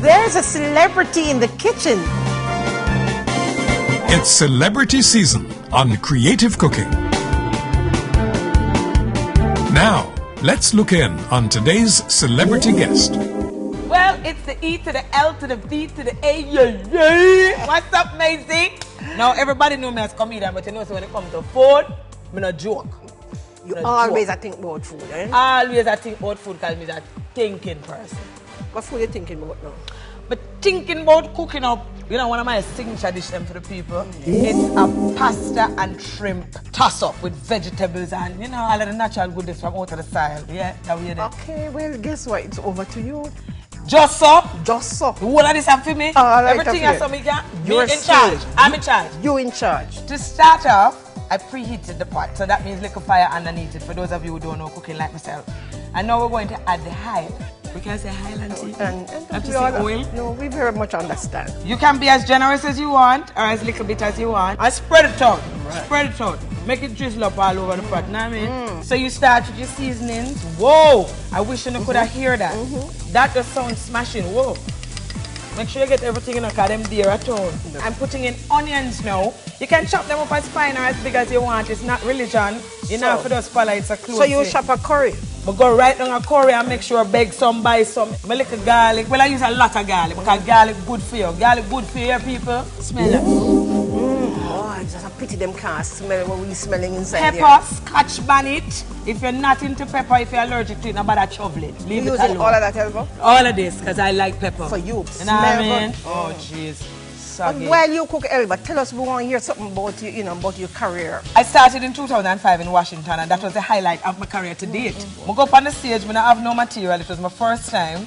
there's a celebrity in the kitchen. It's celebrity season on Creative Cooking. Now, let's look in on today's celebrity guest. Well, it's the E to the L to the V to the A. Yeah. What's up, Mazie? Now, everybody know me as comedian, but you know, so when it comes to food, I'm not joke. You always think about food, eh? Always I think about food because I'm a thinking person. What food are you thinking about now? But thinking about cooking up, you know, one of my signature dishes for the people, it's a pasta and shrimp toss-up with vegetables and, you know, all of the natural goodness from out of the soil. Yeah, that way there. Okay, well, guess what? It's over to you. Just so? Just so. The whole of this have for me? All right, everything I saw me can. You're in charge. I'm in charge. You in charge. To start off, I preheated the pot, so that means little fire underneath it for those of you who don't know cooking like myself. And now we're going to add the Highland. We can say Highland tea. And have to say oil? No, we very much understand. You can be as generous as you want or as little bit as you want. And spread it out. Right. Spread it out. Make it drizzle up all over the pot, you know what I mean? So you start with your seasonings. Whoa! I wish you could have heard that. That just sounds smashing. Whoa! Make sure you get everything in a car, them there at all. I'm putting in onions now. You can chop them up as fine or as big as you want. It's not religion. You know, for those follow, it's a close. So you chop a curry? But go right down a curry and make sure beg some, buy some. I like a garlic. Well, I use a lot of garlic because garlic good for you. Garlic good for you, people. Smell it. Oh, it's just a pity them can't smell what we smelling inside pepper, Scotch bonnet. If you're not into pepper, if you're allergic to it, nobody chop it. Leave it alone. All of that, Elva? All of this, because I like pepper. For you. You know what I mean? Oh, jeez. While you cook, Elva, tell us, we want to hear something about you, about your career. I started in 2005 in Washington, and that was the highlight of my career to date. I go up on the stage, when I have no material, it was my first time.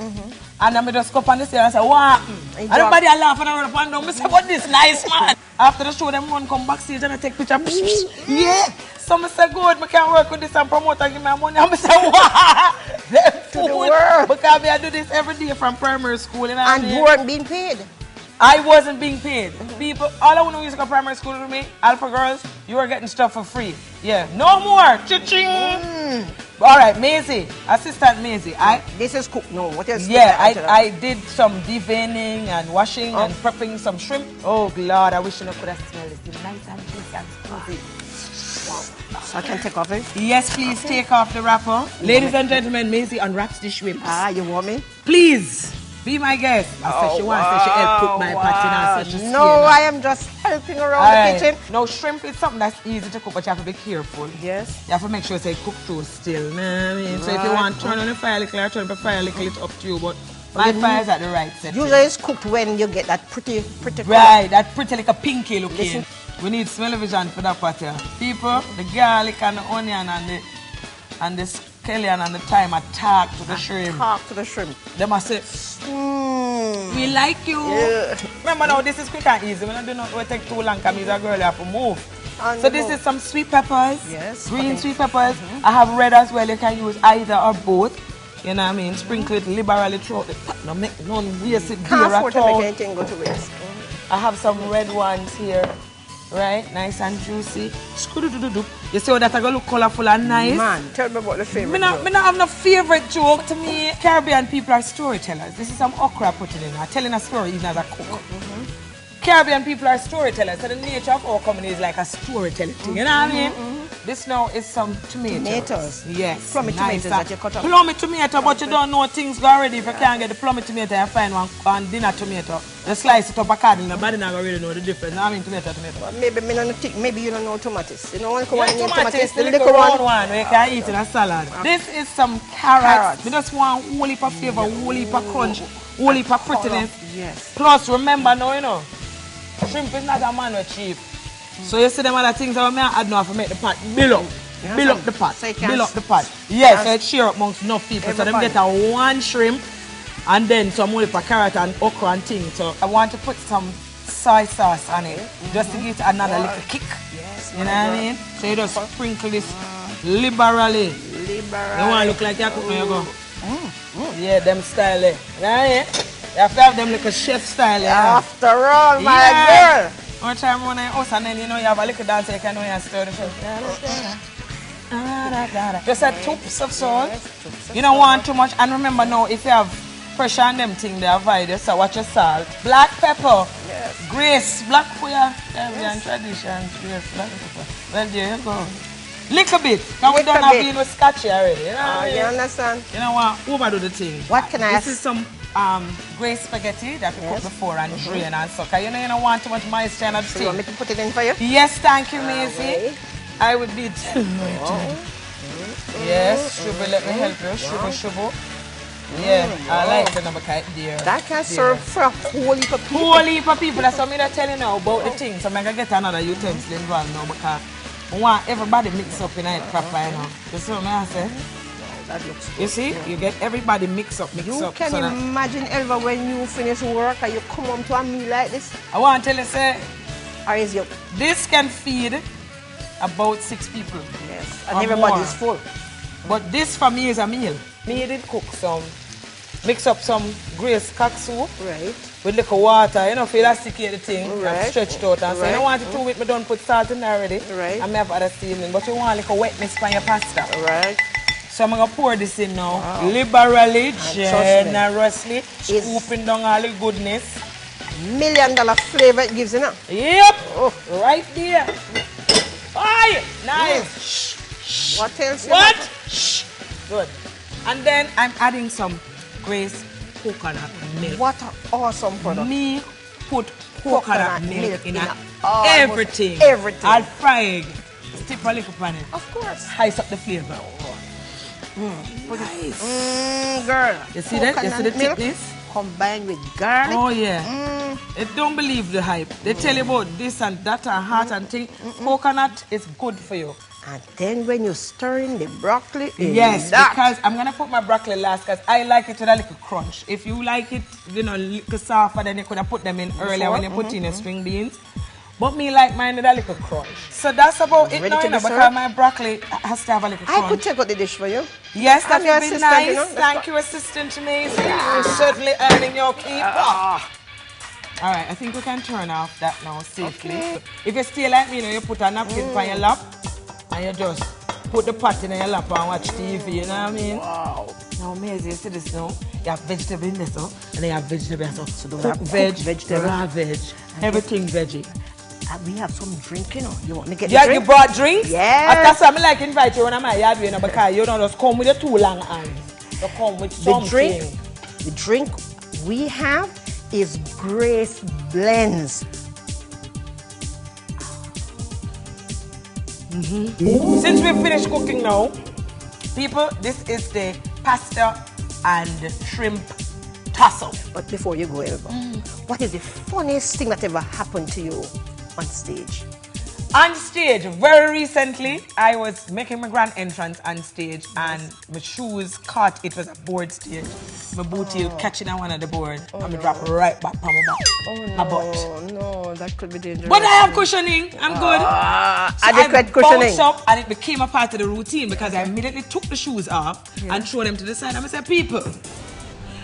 And I just go up on the stage and say, wow. And everybody laugh and I run up and down. I say, what this nice man? After the show, them one come backstage and I take pictures. Yeah. Some say, good, I can't work with this and promote and give me money. I say, wow. To the world. Because I do this every day from primary school. You know and you weren't being paid? I wasn't being paid. People, all I want to use to go primary school with me, Alpha girls, you are getting stuff for free. Yeah, no more. Cha-ching. All right, Mazie, assistant Mazie. This is cooked. No, what else? Yeah, I did some deveining and washing and prepping some shrimp. Oh, Lord, I wish you could have smelled it. It's nice and juicy and smoothie. Wow. So I can take off it? Yes, please take off the wrapper. Ladies and gentlemen, Mazie unwraps the shrimp. You want me? Please. Be my guest. I said she wants to help cook my pot in. No, I am just helping around the kitchen. No, shrimp is something that's easy to cook, but you have to be careful. Yes. You have to make sure it's cooked through still. You know what I mean? So if you want to turn on the fire a little or turn the fire a little, it's up to you. But my fire is at the right setting. Usually it's cooked when you get that pretty right, that pretty like a pinky looking. We need smell-o-vision for that pot here. People, the garlic and the onion and the scallion and the thyme attack to the shrimp. Talk to the shrimp. They must say, we like you. Yeah. Remember now, this is quick and easy. When I do not take too long, because I'm a girl, I have to move. So this is some sweet peppers. Yes. Green sweet peppers. I have red as well. You can use either or both. You know what I mean? Sprinkle it liberally throughout the pot. No, make none waste it there at all. Can't afford to make anything go to waste. I have some red ones here. Right? Nice and juicy. You see how that going to look colorful and nice? Man, tell me about the favorite joke. I don't have no favorite joke. To me, Caribbean people are storytellers. This is some okra putting in. Telling a story even as a cook. Caribbean people are storytellers. So the nature of our company is like a storytelling thing. You know what I mean? This now is some tomatoes. Tomatoes? Yes. Plummy tomatoes that you cut up. Plummy tomato, but you don't know things go already. If you can't get the plummy tomato, you find one dinner tomato. You slice it up a card, nobody never really know the difference. I mean tomato. Well, maybe you don't know tomatoes. You know one tomatoes, the little round one where you can eat in a salad. This is some carrots. We just want whole heap of flavor, whole heap of crunch, whole heap of prettiness. Yes. Plus, remember now, shrimp is not a man with cheap. So you see them other things that I add now to make the pot build up. Build up the pot. Build up the pot. Yes, so it share up amongst enough people. Everybody. So them get one shrimp and then some more for carrot and okra and things. So I want to put some soy sauce on it just to give it another little kick. Yes. You know what I mean? So you just sprinkle this liberally. You want to look like you cook when you go. Yeah, them style there. Right? You have to have them like a chef style. After all, my girl. One time when I house and then you have a little dance you can do and stir the shrimp. Just a toops of salt. You don't want too much. And remember now, if you have pressure on them thing they avoid it, so watch your salt. Black pepper. Yes. Grace, black for your Caribbean traditions. Grace, black pepper. Well, there you go. Little bit. Now we don't have been with scotchy already. You know You understand? You know what? Overdo the thing. What can I ask? This is some Grace spaghetti that we cooked before and drain and suck. You know you don't want too much moisture in the So you want me to put it in for you? Yes, thank you, Mazie. I would be delighted. Yes, Shubu, let me help you. Shubu. Yeah, I like the number kite there. That can serve for a whole heap of people. Whole heap of people. That's what I'm telling you now about the thing. So I'm going to get another utensil involved now because I want everybody mix up in it proper, you know. You see what I say? That looks good. You see? You get everybody mix up. You can imagine, Elva, when you finish work and you come home to a meal like this? I want to tell you, say, Or is you? this can feed about 6 people. Yes. And everybody's full. But this for me is a meal. Me did cook some, mix up some Grace cock soup. Right. With little water, you know, for elasticate the thing, Right. stretched out. And so you don't want it too wet, but don't put salt in there already. Right. And I have other seasoning, but you want like a wetness for your pasta. Right. So I'm going to pour this in now, liberally, trust me. generously, scooping down all the goodness. $1 million flavor it gives, you know? Yep, right there. Aye, nice. What else? What? Shh. Good. And then I'm adding some Grace coconut milk. What an awesome product. Me put coconut milk in everything. everything. I'll fry it. Stick a little pan it. Of course. Spice up the flavor. Nice. Girl. You see that? You see the milk thickness? combined with garlic. Oh yeah. Don't believe the hype. They tell you about this and that and heart and thing. Coconut is good for you. And then when you stir in the broccoli, Yes, because I'm going to put my broccoli last because I like it with a little crunch. If you like it, you know, little softer, then you could have put them in earlier when you put in your string beans. But me like mine with a little crunch. So that's about it now, you know, because my broccoli has to have a little crunch. I could take out the dish for you. Yes, that would be nice. You know? Thank you, Assistant Mazie. You're certainly earning your keep. All right, I think we can turn off that now safely. Okay. If you stay like me, you know, you put a napkin on your lap and you just put the pot in your lap and watch TV, you know what I mean? Wow. Now, Mazie, you see this now? You have vegetable in this, and then you have vegetable. So do we cooked have veg, cooked vegetable? raw veg, everything veggie. We have some drink, you know. You want me to get Yeah, the drink? you brought drinks? Yes. That's why I like invite you on my yard, you know, because you don't just come with the 2 long hands. You come with something. The drink we have is Grace Blends. Since we've finished cooking now, people, this is the pasta and shrimp toss-up. But before you go, Elva, what is the funniest thing that ever happened to you on stage? On stage, very recently, I was making my grand entrance on stage and my shoes caught, it was a board stage. My boot heel catching on one of the board and I dropped right back on my back, my butt. Oh no, that could be dangerous. But I have cushioning, I'm good. Adequate cushioning. I bounced up and it became a part of the routine because I immediately took the shoes off and threw them to the side. And I said, people,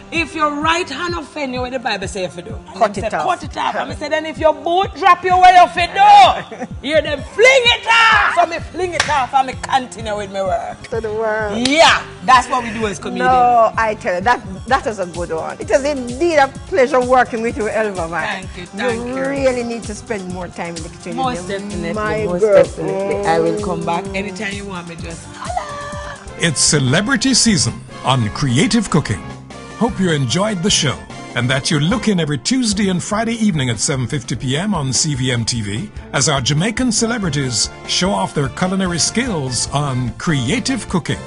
if your right hand offend you, what the Bible say if you do? Cut it off. Cut it off. And I said, then if your boot drop you where you fit do, you then fling it off. So me fling it off and me continue with my work. To the world. Yeah, that's what we do as comedians. No, I tell you, that is a good one. It is indeed a pleasure working with you, Elva, man. Thank you. You really need to spend more time in the kitchen. Most definitely. My most girl. definitely. I will come back anytime you want me, just holla. It's celebrity season on Creative Cooking. Hope you enjoyed the show and that you look in every Tuesday and Friday evening at 7:50 p.m. on CVM TV as our Jamaican celebrities show off their culinary skills on Creative Cooking.